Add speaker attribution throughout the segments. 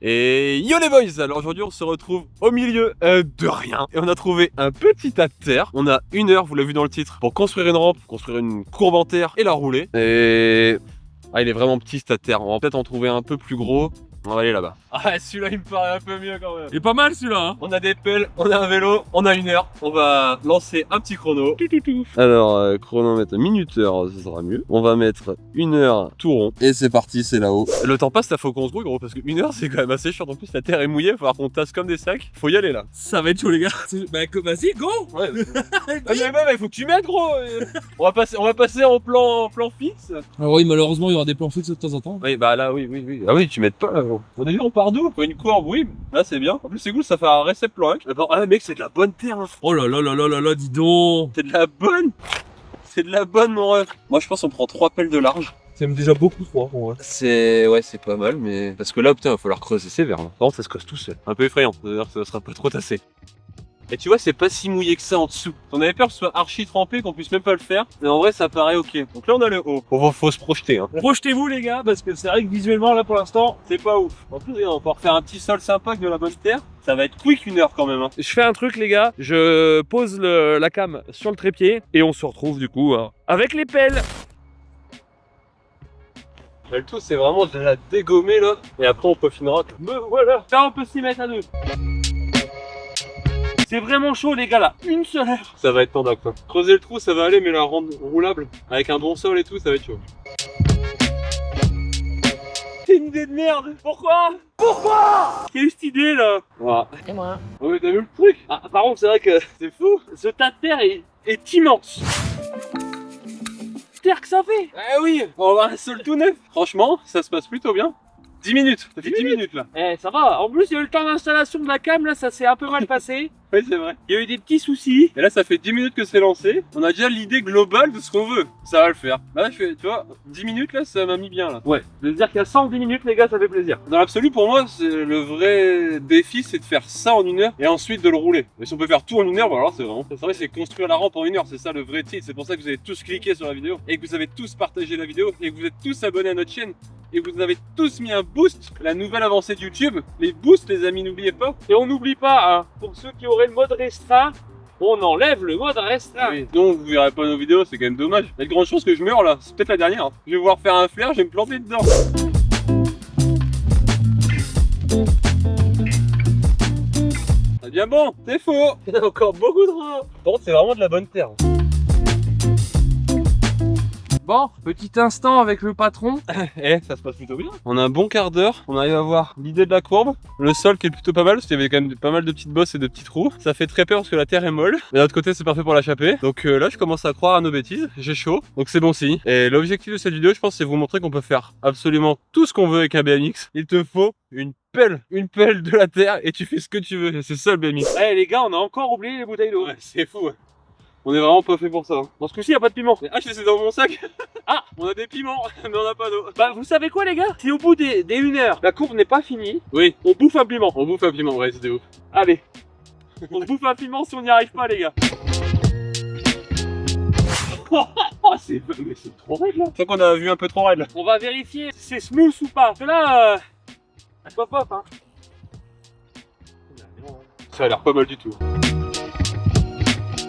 Speaker 1: Et yo les boys, alors aujourd'hui on se retrouve au milieu de rien. Et on a trouvé un petit tas de terre. On a 1 heure, vous l'avez vu dans le titre, pour construire une rampe, construire une courbe en terre et la rouler. Et... ah, il est vraiment petit ce tas de terre, on va peut-être en trouver un peu plus gros. On va aller là-bas. Ah, celui-là il me paraît un peu mieux quand même.
Speaker 2: Il est pas mal celui-là hein.
Speaker 1: On a des pelles, on a un vélo, on a 1 heure. On va lancer un petit chrono. Alors, chronomètre minuteur, ce sera mieux. On va mettre 1 heure tout rond. Et c'est parti, c'est là-haut. Le temps passe, là faut qu'on se grouille gros, parce que 1 heure c'est quand même assez chiant. En plus la terre est mouillée, il va falloir qu'on tasse comme des sacs. Faut y aller là.
Speaker 2: Ça va être chaud les gars. Bah vas-y go.
Speaker 1: Ouais. Ah, mais même, il faut que tu m'aides gros. On va passer en plan fixe.
Speaker 2: Alors oui malheureusement il y aura des plans fixes de temps en temps.
Speaker 1: Oui bah là oui. Ah oui, tu m'aides pas là gros. Au début on part d'où? Pour une courbe, oui. Là c'est bien. En plus c'est cool, ça fait un récep plan. Ah mec, c'est de la bonne terre hein.
Speaker 2: Oh là là là là là là, dis donc.
Speaker 1: C'est de la bonne. C'est de la bonne mon ref. Moi je pense qu'on prend 3 pelles de large.
Speaker 2: C'est même déjà beaucoup trop en vrai.
Speaker 1: C'est pas mal, mais parce que là putain il va falloir creuser sévère. Par contre ça se creuse tout seul. Un peu effrayant, c'est-à-dire que ça sera pas trop tassé. Et tu vois, c'est pas si mouillé que ça en dessous. On avait peur que ce soit archi trempé, qu'on puisse même pas le faire. Mais en vrai, ça paraît ok. Donc là, on a le haut. Faut se projeter. Hein.
Speaker 2: Projetez-vous les gars, parce que c'est vrai que visuellement là pour l'instant.
Speaker 1: C'est pas ouf. En plus, on va pouvoir faire un petit sol sympa avec de la bonne terre. Ça va être quick 1 heure quand même. Hein.
Speaker 2: Je fais un truc les gars, je pose la cam sur le trépied et on se retrouve du coup avec les pelles.
Speaker 1: Le tout, c'est vraiment de la dégommer là. Et après, on peaufinera.
Speaker 2: Me voilà. Là, on peut s'y mettre à deux. C'est vraiment chaud les gars là, 1 seule heure.
Speaker 1: Ça va être tendac quoi. Creuser le trou ça va aller mais la rendre roulable avec un bon sol et tout ça va être chaud.
Speaker 2: C'est une idée de merde. Pourquoi Quelle est cette idée là?
Speaker 1: Voilà.
Speaker 3: C'est moi.
Speaker 1: Ouais t'as vu le truc?
Speaker 2: Ah, par contre c'est vrai que
Speaker 1: C'est fou.
Speaker 2: ce tas de terre est immense. Terre que ça fait.
Speaker 1: Ah oui, on va avoir un sol tout neuf. Franchement ça se passe plutôt bien. 10 minutes, ça fait 10 minutes là.
Speaker 2: Eh ça va, en plus il y a eu le temps d'installation de la cam là, ça s'est un peu mal passé.
Speaker 1: Oui c'est vrai.
Speaker 2: Il y a eu des petits soucis.
Speaker 1: Et là ça fait 10 minutes que c'est lancé. On a déjà l'idée globale de ce qu'on veut. Ça va le faire. Là je fais, tu vois, 10 minutes là ça m'a mis bien là.
Speaker 2: Ouais, je veux dire qu'il y a 110 minutes les gars, ça fait plaisir.
Speaker 1: Dans l'absolu pour moi c'est le vrai défi c'est de faire ça en 1 heure et ensuite de le rouler. Et si on peut faire tout en 1 heure, bah alors c'est vraiment. C'est vrai c'est construire la rampe en 1 heure, c'est ça le vrai titre. C'est pour ça que vous avez tous cliqué sur la vidéo et que vous avez tous partagé la vidéo et que vous êtes tous abonnés à notre chaîne. Et que vous avez tous mis un boost, la nouvelle avancée de YouTube. Les boosts les amis, n'oubliez pas.
Speaker 2: Et on n'oublie pas, hein, pour ceux qui auraient le mode restreint, on enlève le mode restreint.
Speaker 1: Oui. Donc vous verrez pas nos vidéos, c'est quand même dommage. Il y a de grandes chances que je meure là, c'est peut-être la dernière. Hein. Je vais voir faire un flair, je vais me planter dedans. Ça devient bon, c'est faux. Il y a encore beaucoup de rats. Par contre c'est vraiment de la bonne terre.
Speaker 2: Bon, petit instant avec le patron.
Speaker 1: Eh, ça se passe plutôt bien. On a un bon quart d'heure, on arrive à voir l'idée de la courbe. Le sol qui est plutôt pas mal, parce qu'il y avait quand même pas mal de petites bosses et de petits trous. Ça fait très peur parce que la terre est molle. Mais d'un autre côté, c'est parfait pour l'échapper. Donc là, je commence à croire à nos bêtises. J'ai chaud, donc c'est bon signe. Et l'objectif de cette vidéo, je pense, c'est vous montrer qu'on peut faire absolument tout ce qu'on veut avec un BMX. Il te faut une pelle de la terre et tu fais ce que tu veux. C'est ça le BMX.
Speaker 2: Eh les gars, on a encore oublié les bouteilles d'eau.
Speaker 1: Ouais, c'est fou. Ouais. On est vraiment pas fait pour ça. Hein.
Speaker 2: Dans ce coup-ci, il n'y a pas de piment.
Speaker 1: Ah, je fais ça dans mon sac.
Speaker 2: Ah,
Speaker 1: on a des piments, mais on n'a pas d'eau.
Speaker 2: bah vous savez quoi les gars? Si au bout des 1 heure, la courbe n'est pas finie,
Speaker 1: Oui,
Speaker 2: on bouffe un piment.
Speaker 1: on bouffe un piment, ouais, c'est de ouf.
Speaker 2: Allez, on bouffe un piment si on n'y arrive pas les gars.
Speaker 1: Oh, c'est trop raide là. Je crois qu'on a vu un peu trop raide là.
Speaker 2: On va vérifier si c'est smooth ou pas. Parce que là, pop pop hein.
Speaker 1: Ça a l'air pas mal du tout.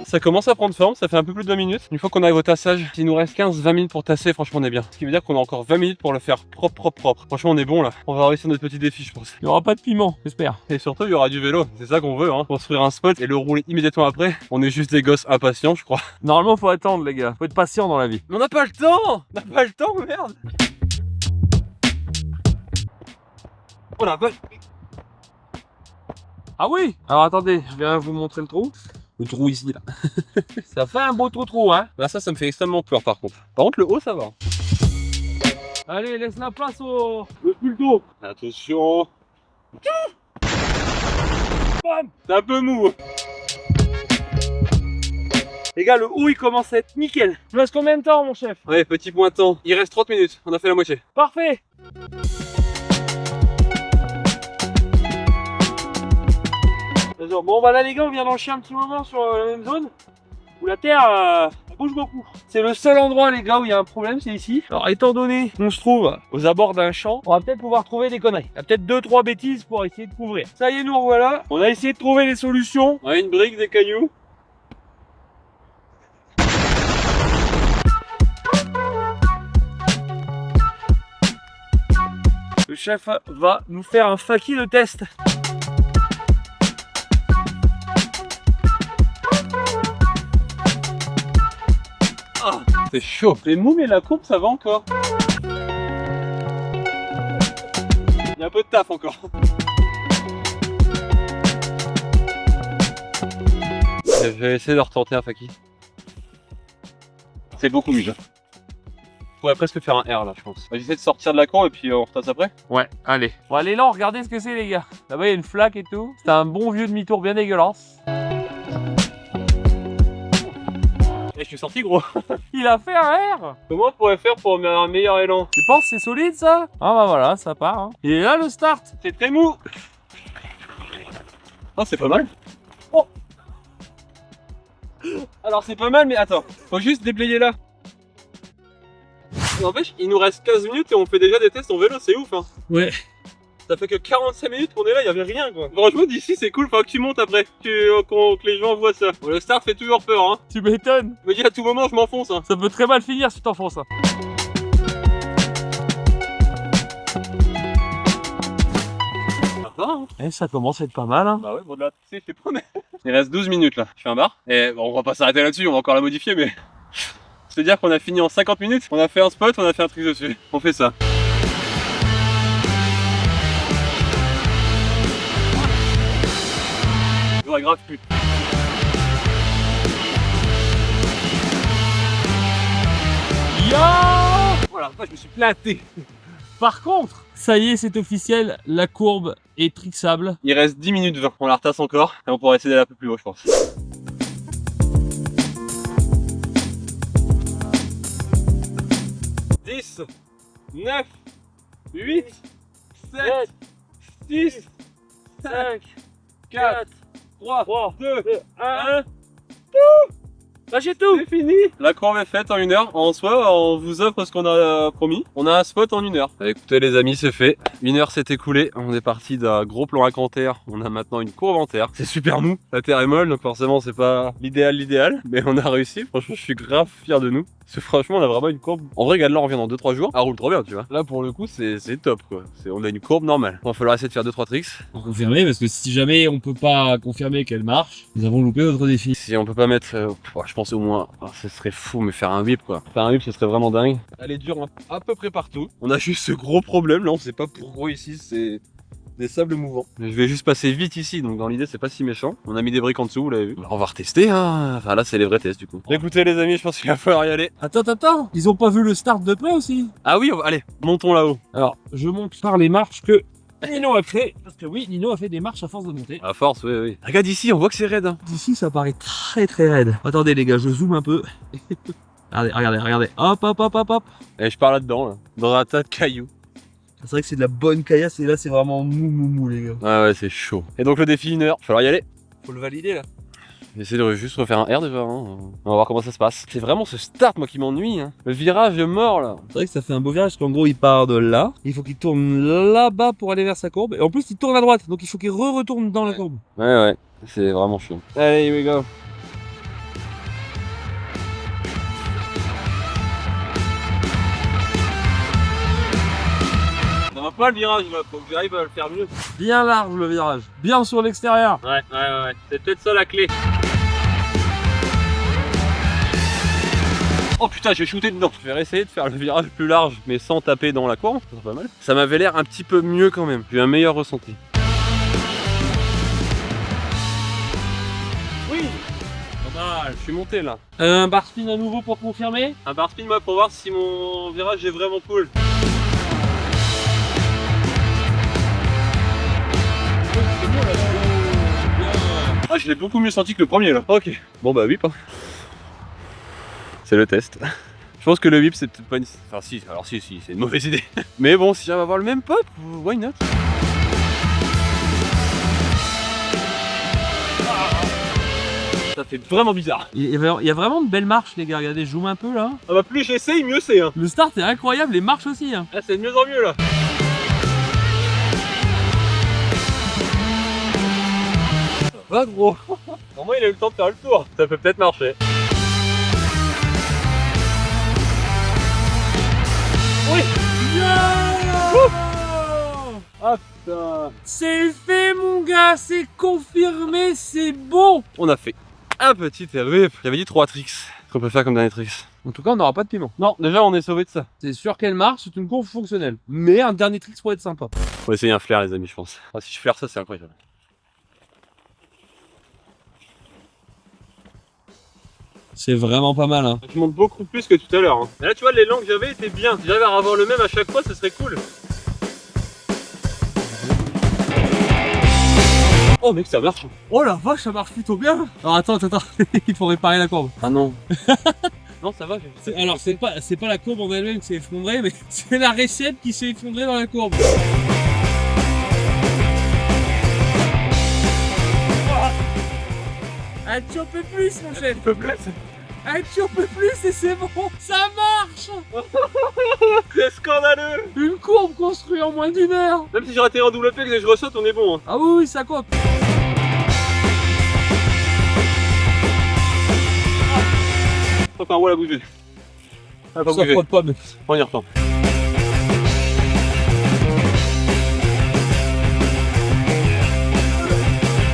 Speaker 1: Ça commence à prendre forme, ça fait un peu plus de 20 minutes. Une fois qu'on arrive au tassage, il nous reste 15-20 minutes pour tasser, franchement on est bien. Ce qui veut dire qu'on a encore 20 minutes pour le faire propre. Franchement on est bon là. On va réussir notre petit défi je pense.
Speaker 2: Il n'y aura pas de piment, j'espère.
Speaker 1: Et surtout il y aura du vélo, c'est ça qu'on veut hein. Construire un spot et le rouler immédiatement après. On est juste des gosses impatients je crois.
Speaker 2: Normalement faut attendre les gars, faut être patient dans la vie.
Speaker 1: Mais on n'a pas le temps. On n'a pas le temps merde. Oh la vache.
Speaker 2: Ah oui. Alors attendez, je viens vous montrer le trou. Le trou ici là. Ça fait un beau trou hein.
Speaker 1: Bah ça me fait extrêmement peur par contre. Par contre le haut ça va.
Speaker 2: Allez, laisse la place au buldo.
Speaker 1: Attention.
Speaker 2: Bam.
Speaker 1: C'est un peu mou.
Speaker 2: Les gars, le haut il commence à être nickel. Il reste combien de temps mon chef?
Speaker 1: Ouais, petit pointant. Il reste 30 minutes, on a fait la moitié.
Speaker 2: Parfait. Bon bah là les gars, on vient d'enchaîner un petit moment sur la même zone où la terre bouge beaucoup. C'est le seul endroit, les gars, où il y a un problème, c'est ici. Alors, étant donné qu'on se trouve aux abords d'un champ, on va peut-être pouvoir trouver des conneries. Il y a peut-être 2-3 bêtises pour essayer de couvrir. Ça y est, nous revoilà. On a essayé de trouver les solutions.
Speaker 1: On a une brique, des cailloux.
Speaker 2: Le chef va nous faire un faki de test.
Speaker 1: Ah, c'est chaud. C'est mou, mais la courbe, ça va encore. Il y a un peu de taf encore. Je vais essayer de retenter un faki. C'est beaucoup mieux. Je pourrais presque faire un R là, je pense. J'essaie de sortir de la courbe et puis on retasse après.
Speaker 2: Ouais, allez. On va aller là, regardez ce que c'est, les gars. Là-bas, il y a une flaque et tout. C'est un bon vieux demi-tour bien dégueulasse.
Speaker 1: Et je suis sorti, gros.
Speaker 2: Il a fait un R.
Speaker 1: Comment on pourrait faire pour un meilleur élan?
Speaker 2: Tu penses que c'est solide, ça? Ah bah voilà, ça part. Hein. Il est là, le start.
Speaker 1: C'est très mou. Ah, c'est pas mal. Oh. Alors c'est pas mal, mais attends, faut juste déblayer là. N'empêche, il nous reste 15 minutes et on fait déjà des tests en vélo, c'est ouf hein.
Speaker 2: Ouais.
Speaker 1: Ça fait que 45 minutes qu'on est là, il y avait rien quoi. Franchement d'ici c'est cool, faut que tu montes après, que les gens voient ça. Bon, le start fait toujours peur hein.
Speaker 2: Tu m'étonnes.
Speaker 1: Je me dis à tout moment je m'enfonce hein.
Speaker 2: Ça peut très mal finir si tu t'enfonces. Hein.
Speaker 1: Ça va hein.
Speaker 2: Eh, ça commence à être pas mal hein.
Speaker 1: Bah ouais, bon de là, tu sais, je sais pas mais... Il reste 12 minutes là, je fais un bar. Et bon, on va pas s'arrêter là-dessus, on va encore la modifier mais... C'est-à-dire qu'on a fini en 50 minutes, on a fait un spot, on a fait un truc dessus. On fait ça. J'aurais grave plus.
Speaker 2: Ya
Speaker 1: Voilà, moi je me suis planté.
Speaker 2: Par contre, ça y est, c'est officiel, la courbe est trixable.
Speaker 1: Il reste 10 minutes 20, on la retasse encore et on pourra essayer d'aller un peu plus haut je pense. 10, 9, 8, 7, 6, 5, 4, 3, 2, 1.
Speaker 2: Lâchez tout.
Speaker 1: C'est fini. La courbe est faite en 1 heure. En soi, on vous offre ce qu'on a promis. On a un spot en 1 heure. Écoutez les amis, c'est fait. 1 heure s'est écoulée. On est parti d'un gros plan à terre. On a maintenant une courbe en terre. C'est super mou. La terre est molle, donc forcément c'est pas l'idéal. Mais on a réussi. Franchement, je suis grave fier de nous. Parce que franchement, on a vraiment une courbe. En vrai, regarde là, on revient dans 2-3 jours. Elle roule trop bien, tu vois. Là, pour le coup, c'est top quoi. On a une courbe normale. Il va falloir essayer de faire 2-3 tricks.
Speaker 3: Pour confirmer, parce que si jamais on peut pas confirmer qu'elle marche, nous avons loupé notre défi.
Speaker 1: Si on peut pas mettre, je pense au moins, ce serait fou, mais faire un whip quoi. Faire un whip, ce serait vraiment dingue. Elle est dure à peu près partout. On a juste ce gros problème là, on sait pas pourquoi ici, c'est des sables mouvants. Je vais juste passer vite ici, donc dans l'idée c'est pas si méchant. On a mis des briques en dessous, vous l'avez vu. Alors, on va retester, hein. Enfin là c'est les vrais tests du coup. Écoutez les amis, je pense qu'il va falloir y aller.
Speaker 3: Attends, ils ont pas vu le start de près aussi?
Speaker 1: Ah oui, allez, montons là-haut.
Speaker 3: Alors, je monte par les marches que Nino a fait, parce que oui, Nino a fait des marches à force de monter.
Speaker 1: À force, oui. Regarde ici, on voit que c'est raide. Hein.
Speaker 3: D'ici, ça paraît très raide. Attendez les gars, je zoome un peu. regardez. Hop.
Speaker 1: Et je pars là-dedans, là, dans un tas de cailloux.
Speaker 3: C'est vrai que c'est de la bonne caillasse et là, c'est vraiment mou les gars.
Speaker 1: Ouais, c'est chaud. Et donc le défi 1 heure, il va falloir y aller.
Speaker 3: Faut le valider là.
Speaker 1: J'essaie de juste refaire un R déjà, hein. On va voir comment ça se passe. C'est vraiment ce start moi qui m'ennuie. Hein. Le virage est mort là.
Speaker 3: C'est vrai que ça fait un beau virage, parce qu'en gros, il part de là. Il faut qu'il tourne là-bas pour aller vers sa courbe. Et en plus, il tourne à droite, donc il faut qu'il retourne dans la courbe.
Speaker 1: Ouais, c'est vraiment chaud. Allez, here we go. Ça va pas le virage là, faut que j'arrive à le faire mieux.
Speaker 3: Bien large le virage, bien sur l'extérieur.
Speaker 1: Ouais. C'est peut-être ça la clé. Oh putain, j'ai shooté dedans. Je vais essayer de faire le virage plus large, mais sans taper dans la courbe. C'est pas mal. Ça m'avait l'air un petit peu mieux quand même. J'ai eu un meilleur ressenti. Oui. Pas mal. Je suis monté là.
Speaker 3: Un bar spin à nouveau pour confirmer.
Speaker 1: Un bar spin moi pour voir si mon virage est vraiment cool. Ah, je l'ai beaucoup mieux senti que le premier là. Ok. Bon bah whip. Hein. C'est le test. Je pense que le whip c'est peut-être pas une... Enfin si, alors si, c'est une mauvaise idée. Mais bon, si j'arrive à avoir le même pop, why not? Ça C'est vraiment bizarre.
Speaker 3: Il y a vraiment de belles marches, les gars. Regardez, je zoome un peu là.
Speaker 1: Ah bah plus j'essaye, mieux c'est hein.
Speaker 3: Le start est incroyable, les marches aussi. Hein.
Speaker 1: Ah, c'est de mieux en mieux là. Va gros. Au moins il a eu le temps de faire le tour. Ça peut peut-être marcher. Oui. Ah putain.
Speaker 3: C'est fait, mon gars. C'est confirmé. C'est bon.
Speaker 1: On a fait un petit REP. J'avais dit 3 tricks qu'on peut faire comme dernier tricks.
Speaker 3: En tout cas, on n'aura pas de piment.
Speaker 1: Non, déjà on est sauvé de ça.
Speaker 3: C'est sûr qu'elle marche. C'est une courbe fonctionnelle. Mais un dernier trick pourrait être sympa.
Speaker 1: On va essayer un flair les amis je pense. Ah, si je flaire ça c'est incroyable.
Speaker 3: C'est vraiment pas mal. Hein.
Speaker 1: Je monte beaucoup plus que tout à l'heure. Hein. Mais là tu vois l'élan que j'avais était bien. Si j'arrive à avoir le même à chaque fois ce serait cool. Oh mec ça marche.
Speaker 3: Oh la vache, ça marche plutôt bien. Alors attends. Il faut réparer la courbe.
Speaker 1: Ah non. Non ça va.
Speaker 3: Alors c'est pas la courbe en elle-même qui s'est effondrée, mais c'est la récepte qui s'est effondrée dans la courbe. Ah, tu en peux plus, mon chef. Ah, tu en peux plus et c'est bon. Ça marche.
Speaker 1: C'est scandaleux.
Speaker 3: Une courbe construite en moins d'1 heure.
Speaker 1: Même si j'ai raté en double P que je ressaute on est bon. Hein.
Speaker 3: Ah oui, ça compte.
Speaker 1: Enfin un wall à bouger. Ah, pas
Speaker 3: Ça
Speaker 1: bouger.
Speaker 3: frotte pas, mais...
Speaker 1: On y retourne.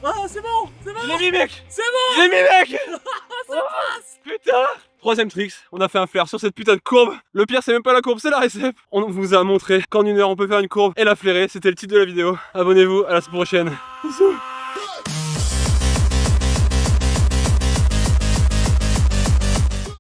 Speaker 3: Ah, c'est bon.
Speaker 1: Je l'ai mis mec.
Speaker 3: C'est bon.
Speaker 1: Je l'ai mis mec. Putain. Troisième tricks, on a fait un flair sur cette putain de courbe. Le pire c'est même pas la courbe, c'est la récep. On vous a montré qu'en 1 heure on peut faire une courbe et la flairer, c'était le titre de la vidéo. Abonnez-vous, à la prochaine. Bisous.